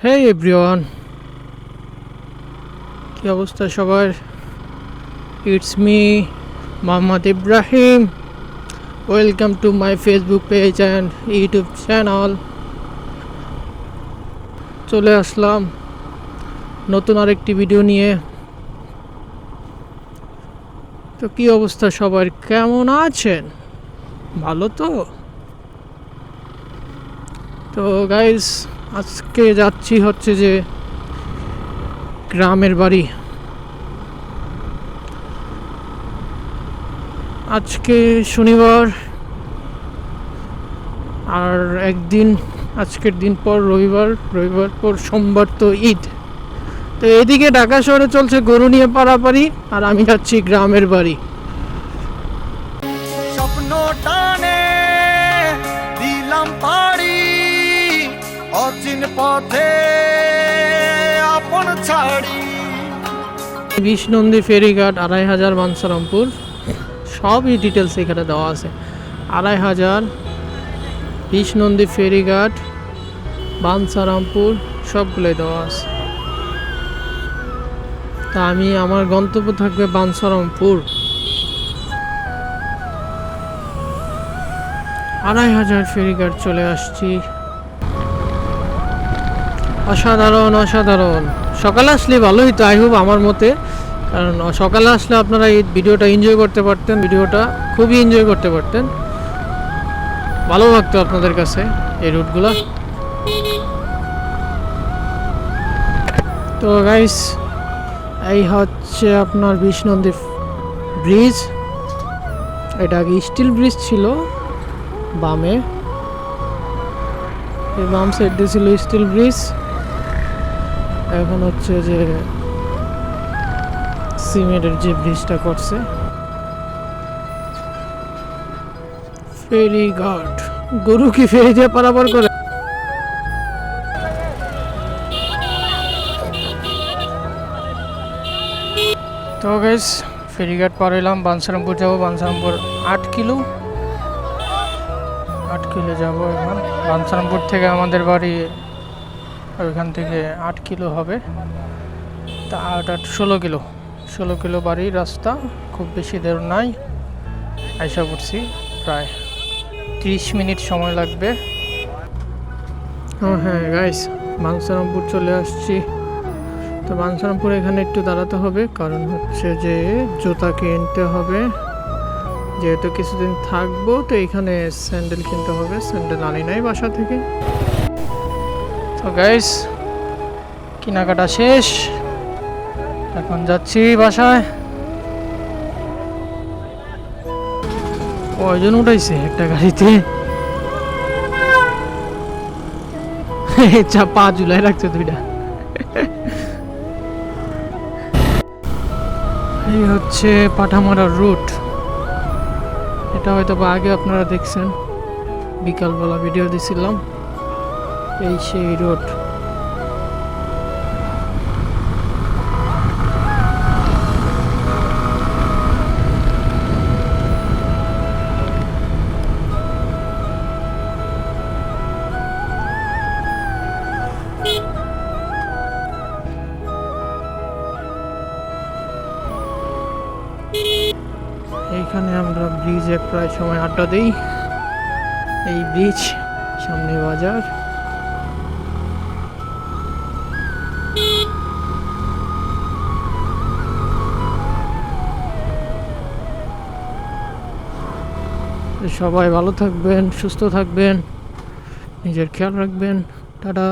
হেই everyone, কি অবস্থা সবার? It's me Mohammad Ibrahim. Welcome to my Facebook page and YouTube channel. চলে আসলাম নতুন আরেকটি ভিডিও নিয়ে। তো কি অবস্থা সবার, কেমন আছেন? ভালো তো? তো গাইস, আজকে যাচ্ছি হচ্ছে যে গ্রামের বাড়ি। আজকে শনিবার, আর একদিন আজকের দিন পর রবিবার পর সোমবার তো ঈদ। তো এদিকে ঢাকা শহরে চলছে গরু নিয়ে পারাপারি, আর আমি যাচ্ছি গ্রামের বাড়ি। স্বপ্ন টানে দিলাম পাড়ি, অচিন পথে আপন ছাড়ি। বিষ্ণন্দী ফেরিঘাট, 2500 বাঞ্ছারামপুর, সবই ডিটেলস এখানে দেওয়া আছে। 2500 বিষ্ণন্দী ফেরিঘাট, বাঞ্ছারামপুর সবগুলোই দেওয়া আছে। তা আমি, আমার গন্তব্য থাকবে বাঞ্ছারামপুর। 2500 ফেরিঘাট চলে আসছি। অসাধারণ অসাধারণ। সকালে আসলে ভালোই তো, আই হোপ আমার মতে, কারণ সকালে আসলে আপনারা এই ভিডিওটা এনজয় করতে পারতেন, ভিডিওটা খুবই এনজয় করতে পারতেন, ভালো লাগতো আপনাদের কাছে এই রুটগুলো। তো গাইস, এই হচ্ছে আপনার বিষ্ণন্দী ব্রিজ। এটা আগে স্টিল ব্রিজ ছিল, বামে এই বাম সাইড দিয়ে ছিল স্টিল ব্রিজ। এখন হচ্ছে যে সিমেন্টের যে ব্রিজটা করছে। ফেরিঘাট, গরু কি ফেরি দিয়ে পারাপার করে? তো গাইস, ফেরিঘাট পার হইলাম, বাঞ্ছারামপুর যাবো। বাঞ্ছারামপুর 8 কিলো যাবো এখন। বাঞ্ছারামপুর থেকে আমাদের বাড়ি ওইখান থেকে 8 কিলো হবে। তা 8 ষোলো কিলো বাড়ি রাস্তা, খুব বেশি দূর নাই। আইসা পড়ছি, প্রায় 30 মিনিট সময় লাগবে। হ্যাঁ গাইস, বাঞ্ছারামপুর চলে আসছি। তো বাঞ্ছারামপুর এখানে একটু দাঁড়াতে হবে, কারণ হচ্ছে যে জুতা কিনতে হবে, যেহেতু কিছুদিন থাকবো। তো এখানে স্যান্ডেল কিনতে হবে, স্যান্ডেল আনি নাই বাসা থেকে। তো গাইস, কেনাকাটা শেষ, এখন যাচ্ছি বাসায়। কয়জন উঠাইছে একটা গাড়িতে? পা ঝুলাই রাখছে দুইটা। এই হচ্ছে পাঠামারার রুট। এটা হয়তো বা আগে আপনারা দেখছেন, বিকালবেলা ভিডিও দিছিলাম। এই সেই রুট। এইখানে আমরা ব্রিজে প্রায় সময় আড্ডা দিই। এই ব্রিজ, সামনে বাজার। সবাই ভালো থাকবেন, সুস্থ থাকবেন, নিজের খেয়াল রাখবেন। টাটা।